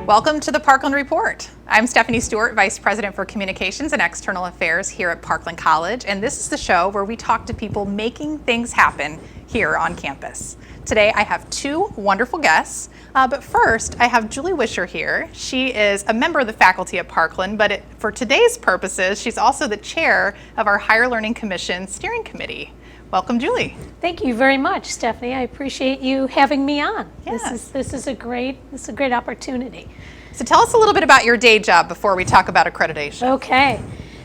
Welcome to the Parkland Report. I'm Stephanie Stewart, Vice President for Communications and External Affairs here at Parkland College, and this is the show where we talk to people making things happen here on campus. Today I have two wonderful guests, but first I have Julie Wisher here. She is a member of the faculty at Parkland, but for today's purposes, she's also the chair of our Higher Learning Commission Steering Committee. Welcome, Julie. Thank you very much, Stephanie. I appreciate you having me on. Yes. This is a great opportunity. So tell us a little bit about your day job before we talk about accreditation. Okay.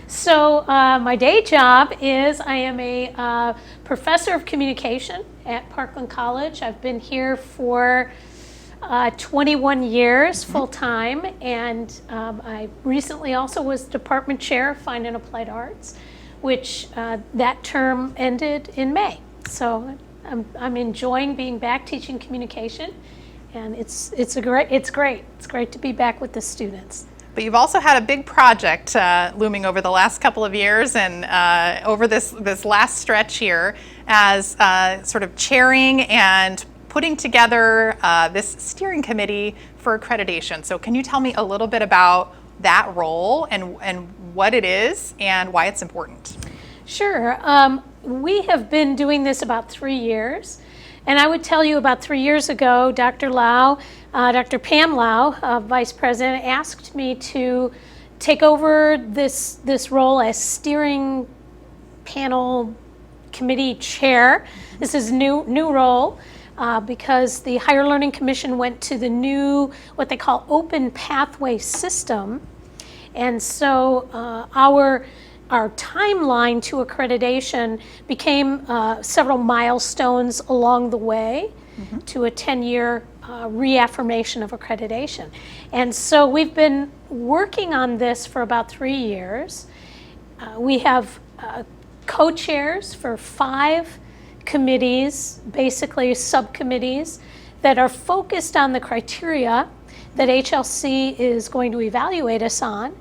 So my day job is I am a professor of communication at Parkland College. I've been here for 21 years full-time, and I recently also was department chair of Fine and Applied Arts, which that term ended in May. So I'm enjoying being back teaching communication, and it's great to be back with the students. But you've also had a big project looming over the last couple of years and over this last stretch here as sort of chairing and putting together this steering committee for accreditation. So can you tell me a little bit about that role and what it is and why it's important? Sure. We have been doing this about 3 years. And I would tell you about 3 years ago, Dr. Pam Lau, Vice President, asked me to take over this role as steering panel committee chair. This is a new role because the Higher Learning Commission went to the new, what they call open pathway system. And so our timeline to accreditation became several milestones along the way to a 10-year reaffirmation of accreditation. And so we've been working on this for about 3 years. We have co-chairs for 5 committees, basically subcommittees, that are focused on the criteria that HLC is going to evaluate us on.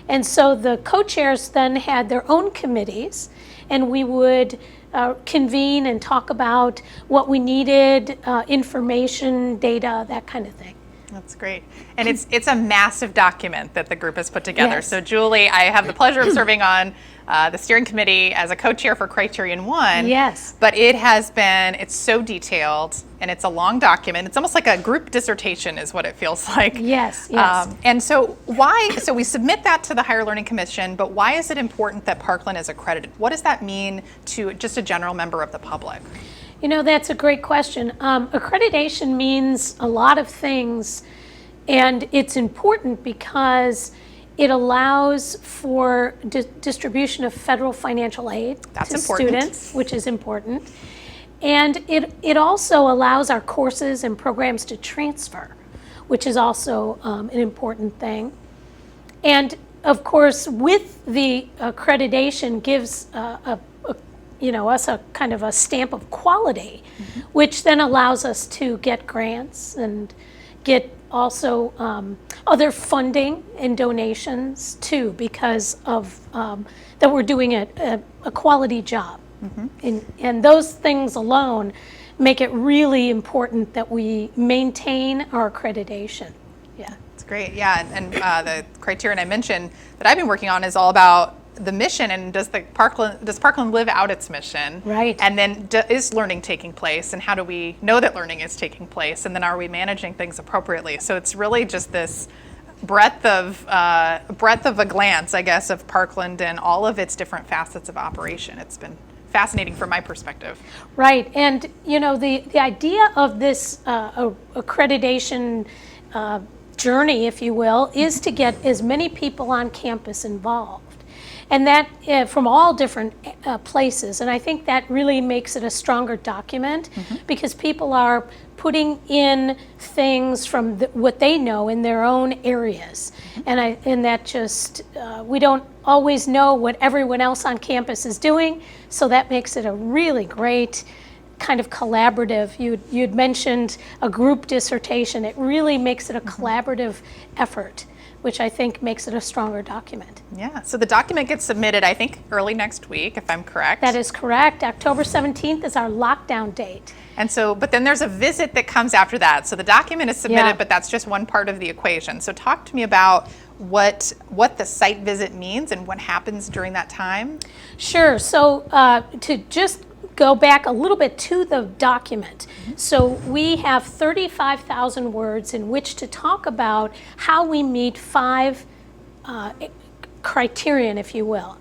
And so the co-chairs then had their own committees, and we would convene and talk about what we needed, information, data, that kind of thing. That's great. And it's a massive document that the group has put together. Yes. So Julie, I have the pleasure of serving on the steering committee as a co-chair for Criterion 1. Yes. But it's so detailed and it's a long document. It's almost like a group dissertation is what it feels like. Yes. And so so we submit that to the Higher Learning Commission, but why is it important that Parkland is accredited? What does that mean to just a general member of the public? You know, that's a great question. Accreditation means a lot of things, and it's important because it allows for distribution of federal financial aid to students, which is important. And it also allows our courses and programs to transfer, which is also an important thing. And of course, with the accreditation gives us a kind of a stamp of quality, which then allows us to get grants and get also other funding and donations too, because of that we're doing a quality job. And those things alone make it really important that we maintain our accreditation. Yeah, it's great. Yeah, and the criterion I mentioned that I've been working on is all about the mission, and does Parkland live out its mission? Right. And then is learning taking place, and how do we know that learning is taking place, and then are we managing things appropriately? So it's really just this breadth of a glance, I guess, of Parkland and all of its different facets of operation. It's been fascinating from my perspective. Right, and the idea of this accreditation journey, if you will, is to get as many people on campus involved. And that from all different places. And I think that really makes it a stronger document because people are putting in things from what they know in their own areas. And that just, we don't always know what everyone else on campus is doing. So that makes it a really great kind of collaborative. You'd mentioned a group dissertation. It really makes it a collaborative effort which I think makes it a stronger document. Yeah, so the document gets submitted, I think, early next week, if I'm correct. That is correct. October 17th is our lockdown date. And so, but then there's a visit that comes after that. So the document is submitted, Yeah. but that's just one part of the equation. So talk to me about what the site visit means and what happens during that time. Sure. So to just go back a little bit to the document. So we have 35,000 words in which to talk about how we meet 5 criterion, if you will.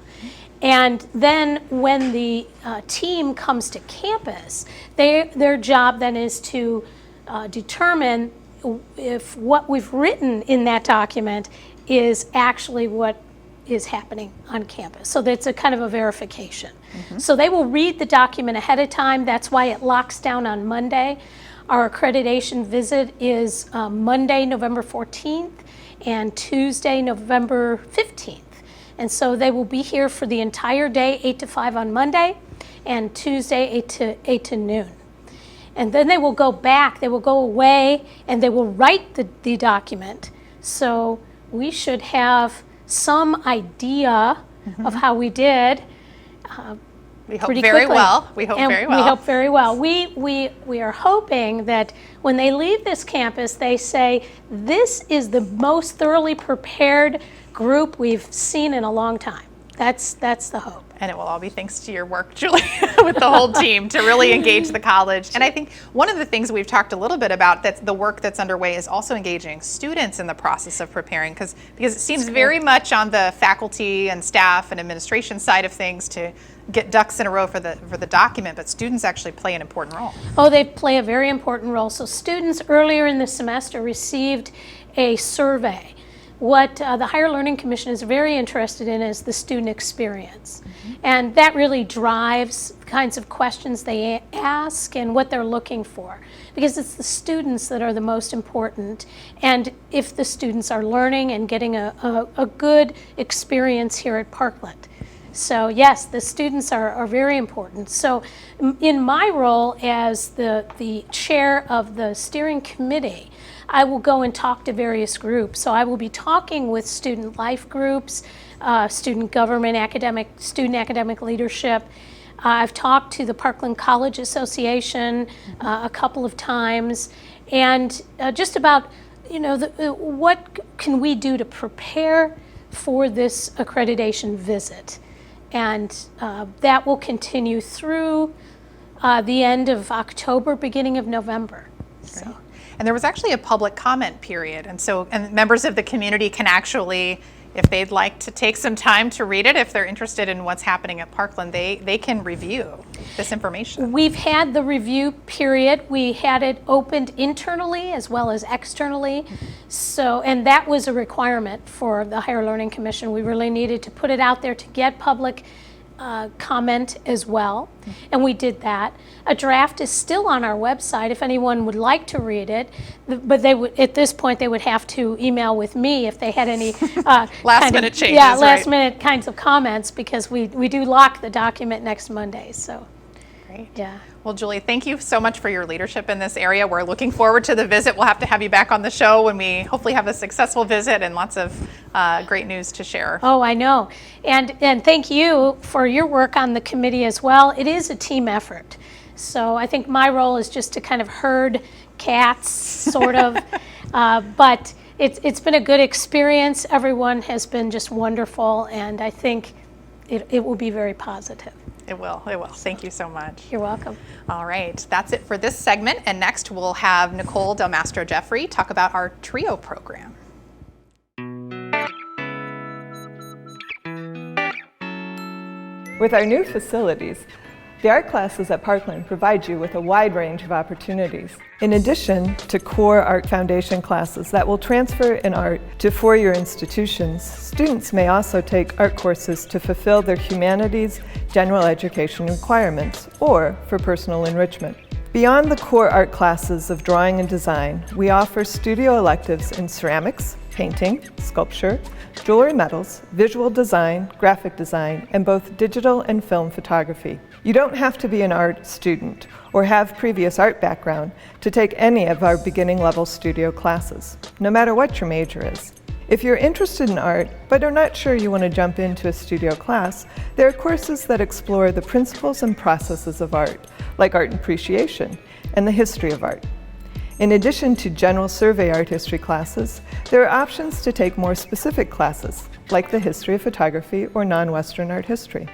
And then when the team comes to campus, their job then is to determine if what we've written in that document is actually what is happening on campus. So that's a kind of a verification. So they will read the document ahead of time. That's why it locks down on Monday. Our accreditation visit is Monday, November 14th and Tuesday, November 15th. And so they will be here for the entire day, 8 to 5 on Monday, and Tuesday, 8 to noon. And then they will go back, they will go away, and they will write the document. So we should have some idea of how we did. We hope Pretty very quickly. well. We hope And very well. We hope very well. We are hoping that when they leave this campus, they say, this is the most thoroughly prepared group we've seen in a long time. That's the hope. And it will all be thanks to your work, Julie, with the whole team to really engage the college. And I think one of the things we've talked a little bit about, that's the work that's underway, is also engaging students in the process of preparing, because it seems very much on the faculty and staff and administration side of things to get ducks in a row for the document, but students actually play an important role. Oh, they play a very important role. So students earlier in the semester received a survey. What the Higher Learning Commission is very interested in is the student experience. And that really drives the kinds of questions they ask and what they're looking for, because it's the students that are the most important. And if the students are learning and getting a good experience here at Parkland. So yes, the students are very important. So in my role as the chair of the steering committee, I will go and talk to various groups. So I will be talking with student life groups, student government, student academic leadership. I've talked to the Parkland College Association a couple of times, and just about, what can we do to prepare for this accreditation visit. And that will continue through the end of October, beginning of November. So. And there was actually a public comment period, and members of the community can actually, if they'd like to take some time to read it, if they're interested in what's happening at Parkland, they can review this information. We've had the review period. We had it opened internally as well as externally. So, and that was a requirement for the Higher Learning Commission. We really needed to put it out there to get public comment as well, and we did that. A draft is still on our website if anyone would like to read it, but they would, at this point, they would have to email with me if they had any last minute changes. Yeah, last minute kinds of comments, because we do lock the document next Monday. So, great. Yeah. Well, Julie, thank you so much for your leadership in this area. We're looking forward to the visit. We'll have to have you back on the show when we hopefully have a successful visit and lots of great news to share. Oh, I know. And thank you for your work on the committee as well. It is a team effort. So I think my role is just to kind of herd cats, sort of. But it's been a good experience. Everyone has been just wonderful, and I think it will be very positive. It will. Thank you so much. You're welcome. All right, that's it for this segment. And next we'll have Nicole Del Mastro Jeffrey talk about our TRIO program. With our new facilities, the art classes at Parkland provide you with a wide range of opportunities. In addition to core art foundation classes that will transfer in art to four-year institutions, students may also take art courses to fulfill their humanities general education requirements or for personal enrichment. Beyond the core art classes of drawing and design, we offer studio electives in ceramics, painting, sculpture, jewelry metals, visual design, graphic design, and both digital and film photography. You don't have to be an art student or have previous art background to take any of our beginning level studio classes, no matter what your major is. If you're interested in art, but are not sure you want to jump into a studio class, there are courses that explore the principles and processes of art, like art appreciation and the history of art. In addition to general survey art history classes, there are options to take more specific classes, like the history of photography or non-Western art history.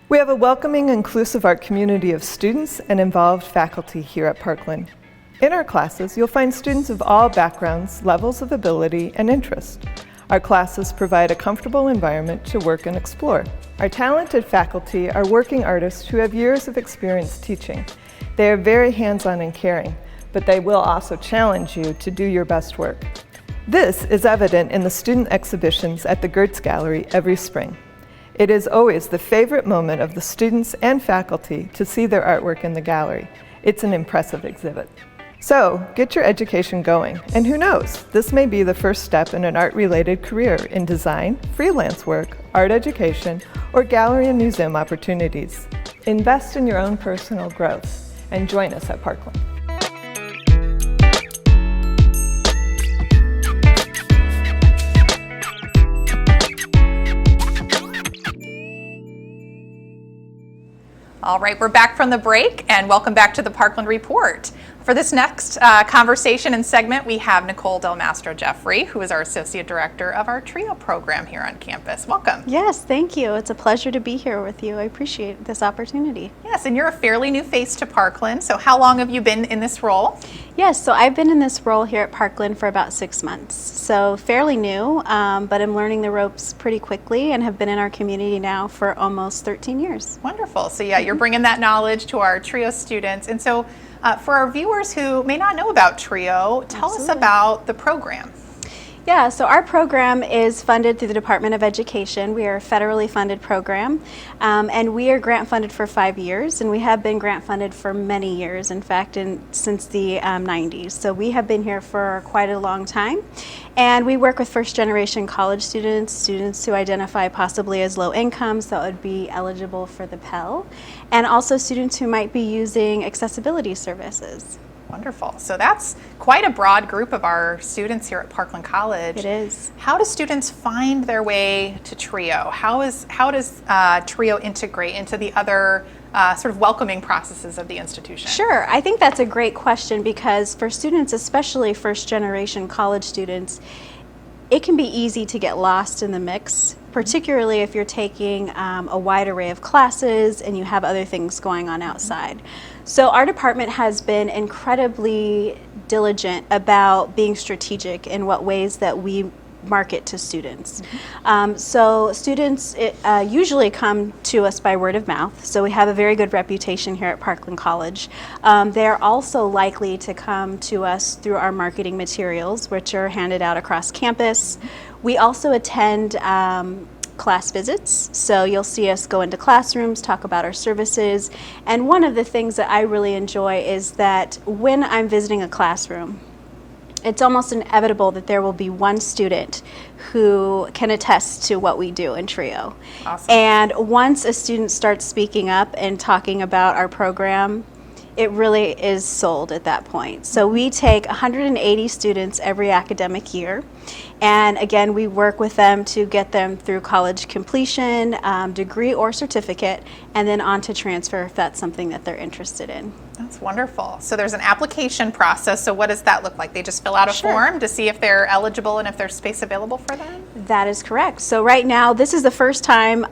We have a welcoming, inclusive art community of students and involved faculty here at Parkland. In our classes, you'll find students of all backgrounds, levels of ability, and interest. Our classes provide a comfortable environment to work and explore. Our talented faculty are working artists who have years of experience teaching. They are very hands-on and caring, but they will also challenge you to do your best work. This is evident in the student exhibitions at the Gertz Gallery every spring. It is always the favorite moment of the students and faculty to see their artwork in the gallery. It's an impressive exhibit. So, get your education going, and who knows, this may be the first step in an art-related career in design, freelance work, art education, or gallery and museum opportunities. Invest in your own personal growth, and join us at Parkland. All right, we're back from the break, and welcome back to the Parkland Report. For this next conversation and segment, we have Nicole Del Mastro Jeffrey, who is our Associate Director of our TRIO program here on campus. Welcome. Yes, thank you. It's a pleasure to be here with you. I appreciate this opportunity. Yes, and you're a fairly new face to Parkland, so how long have you been in this role? Yes, so I've been in this role here at Parkland for about 6 months. So fairly new, but I'm learning the ropes pretty quickly and have been in our community now for almost 13 years. Wonderful. So yeah, you're bringing that knowledge to our TRIO students. And so for our viewers who may not know about TRIO, tell us about the program. Yeah, so our program is funded through the Department of Education. We are a federally funded program, and we are grant funded for 5 years, and we have been grant funded for many years, in fact, since the 90s. So we have been here for quite a long time, and we work with first-generation college students who identify possibly as low income, so that would be eligible for the Pell, and also students who might be using accessibility services. Wonderful. So that's quite a broad group of our students here at Parkland College. It is. How do students find their way to TRIO? How does TRIO integrate into the other sort of welcoming processes of the institution? Sure. I think that's a great question because for students, especially first-generation college students, it can be easy to get lost in the mix, particularly if you're taking a wide array of classes and you have other things going on outside. So our department has been incredibly diligent about being strategic in what ways that we market to students. So students usually come to us by word of mouth, so we have a very good reputation here at Parkland College. They're also likely to come to us through our marketing materials, which are handed out across campus. We also attend class visits, so you'll see us go into classrooms, talk about our services, and one of the things that I really enjoy is that when I'm visiting a classroom, it's almost inevitable that there will be one student who can attest to what we do in TRIO. Awesome. And once a student starts speaking up and talking about our program, it really is sold at that point. So we take 180 students every academic year, and again, we work with them to get them through college completion, degree or certificate, and then on to transfer if that's something that they're interested in. That's wonderful. So there's an application process. So what does that look like? They just fill out a Sure. form to see if they're eligible and if there's space available for them? That is correct. So right now, this is the first time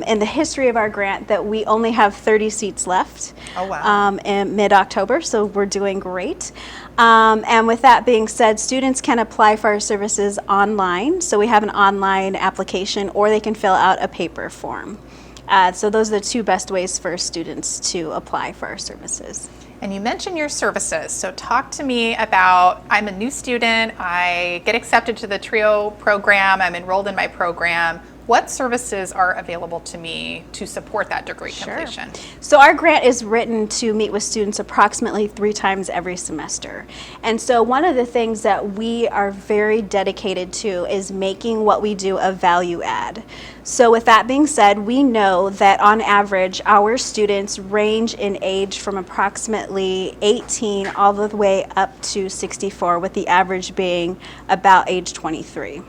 in the history of our grant that we only have 30 seats left. Oh, wow. In mid-October, so we're doing great. And with that being said, students can apply for our services online. So we have an online application, or they can fill out a paper form. So those are the two best ways for students to apply for our services. And you mentioned your services. So talk to me about, I'm a new student, I get accepted to the TRIO program, I'm enrolled in my program. What services are available to me to support that degree completion? So our grant is written to meet with students approximately 3 times every semester. And so one of the things that we are very dedicated to is making what we do a value add. So with that being said, we know that on average, our students range in age from approximately 18 all the way up to 64, with the average being about age 23.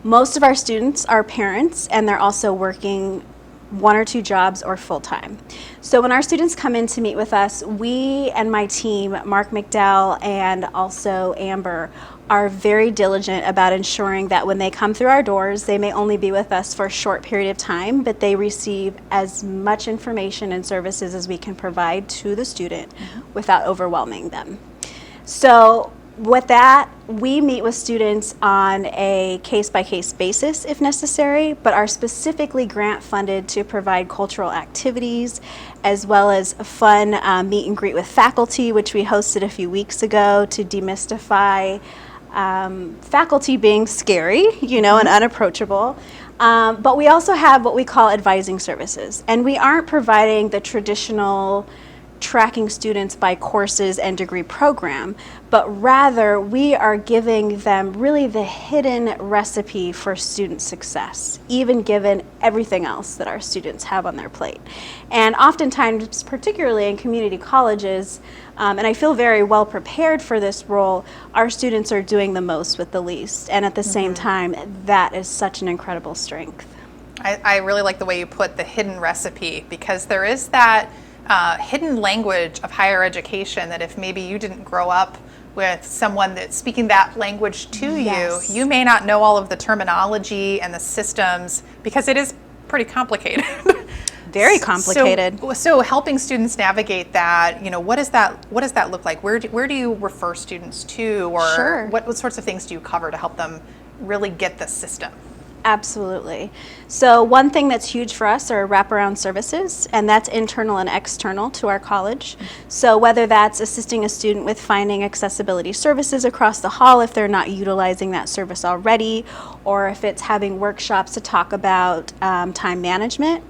Most of our students are parents, and they're also working 1 or 2 jobs or full-time. So when our students come in to meet with us, we and my team, Mark McDowell and also Amber, are very diligent about ensuring that when they come through our doors, they may only be with us for a short period of time, but they receive as much information and services as we can provide to the student without overwhelming them. So with that, we meet with students on a case-by-case basis if necessary, but are specifically grant funded to provide cultural activities as well as a fun meet and greet with faculty, which we hosted a few weeks ago to demystify faculty being scary, and unapproachable. But we also have what we call advising services, and we aren't providing the traditional tracking students by courses and degree program, but rather we are giving them really the hidden recipe for student success, even given everything else that our students have on their plate. And oftentimes, particularly in community colleges, and I feel very well prepared for this role, our students are doing the most with the least. And at the same time, that is such an incredible strength. I really like the way you put the hidden recipe, because there is that hidden language of higher education that if maybe you didn't grow up with someone that's speaking that language to Yes. you may not know all of the terminology and the systems, because it is pretty complicated. Very complicated. So helping students navigate that, what does that look like? Where do you refer students to, or Sure. what sorts of things do you cover to help them really get the system? Absolutely. So one thing that's huge for us are wraparound services, and that's internal and external to our college. So whether that's assisting a student with finding accessibility services across the hall if they're not utilizing that service already, or if it's having workshops to talk about time management.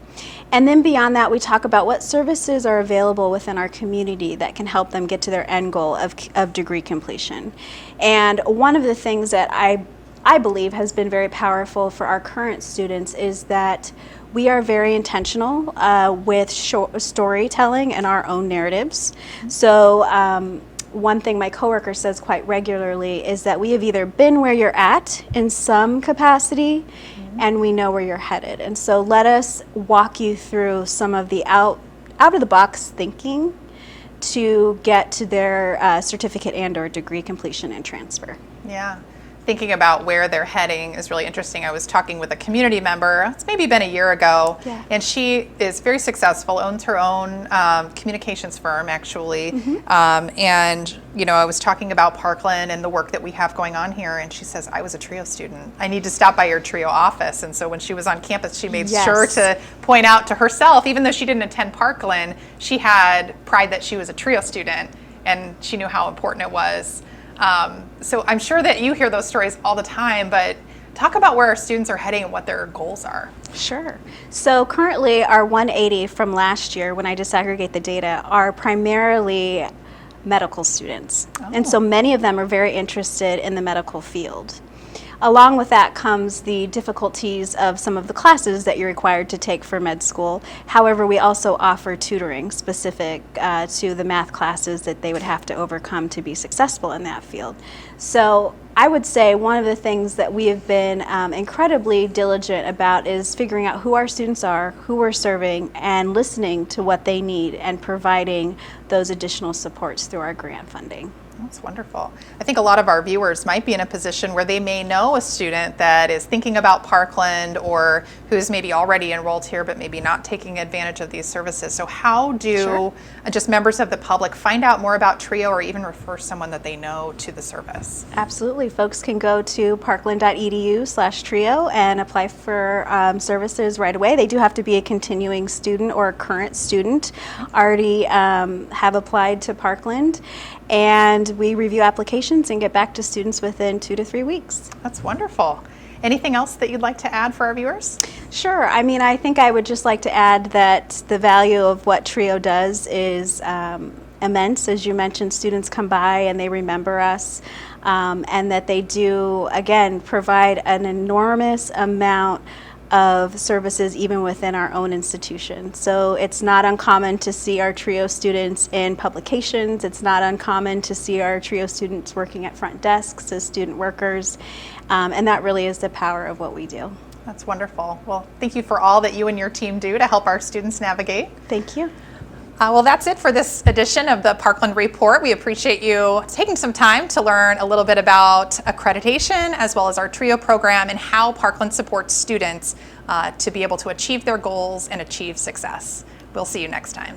And then beyond that, we talk about what services are available within our community that can help them get to their end goal of degree completion. And one of the things that I believe has been very powerful for our current students is that we are very intentional with storytelling and our own narratives. So one thing my coworker says quite regularly is that we have either been where you're at in some capacity and we know where you're headed. And so let us walk you through some of the out of the box thinking to get to their certificate and or degree completion and transfer. Yeah. Thinking about where they're heading is really interesting. I was talking with a community member, it's maybe been a year ago, and she is very successful, owns her own communications firm, actually. And, I was talking about Parkland and the work that we have going on here, and she says, I was a TRIO student. I need to stop by your TRIO office. And so when she was on campus, she made sure to point out to herself, even though she didn't attend Parkland, she had pride that she was a TRIO student, and she knew how important it was. So I'm sure that you hear those stories all the time, but talk about where our students are heading and what their goals are. Sure. So currently our 180 from last year, when I disaggregate the data, are primarily medical students. And so many of them are very interested in the medical field. Along with that comes the difficulties of some of the classes that you're required to take for med school. However, we also offer tutoring specific to the math classes that they would have to overcome to be successful in that field. So I would say one of the things that we have been incredibly diligent about is figuring out who our students are, who we're serving, and listening to what they need and providing those additional supports through our grant funding. That's wonderful. I think a lot of our viewers might be in a position where they may know a student that is thinking about Parkland or who's maybe already enrolled here but maybe not taking advantage of these services. So how do just members of the public find out more about TRIO or even refer someone that they know to the service? Absolutely. Folks can go to parkland.edu/TRIO and apply for services right away. They do have to be a continuing student or a current student, already have applied to Parkland. And we review applications and get back to students within 2 to 3 weeks. That's wonderful. Anything else that you'd like to add for our viewers? Sure. I mean, I think I would just like to add that the value of what TRIO does is immense. As you mentioned, students come by and they remember us, and that they do, again, provide an enormous amount of services even within our own institution. So it's not uncommon to see our TRIO students in publications. It's not uncommon to see our TRIO students working at front desks as student workers. And that really is the power of what we do. That's wonderful. Well, thank you for all that you and your team do to help our students navigate. Thank you. Well, that's it for this edition of the Parkland Report. We appreciate you taking some time to learn a little bit about accreditation as well as our TRIO program and how Parkland supports students to be able to achieve their goals and achieve success. We'll see you next time.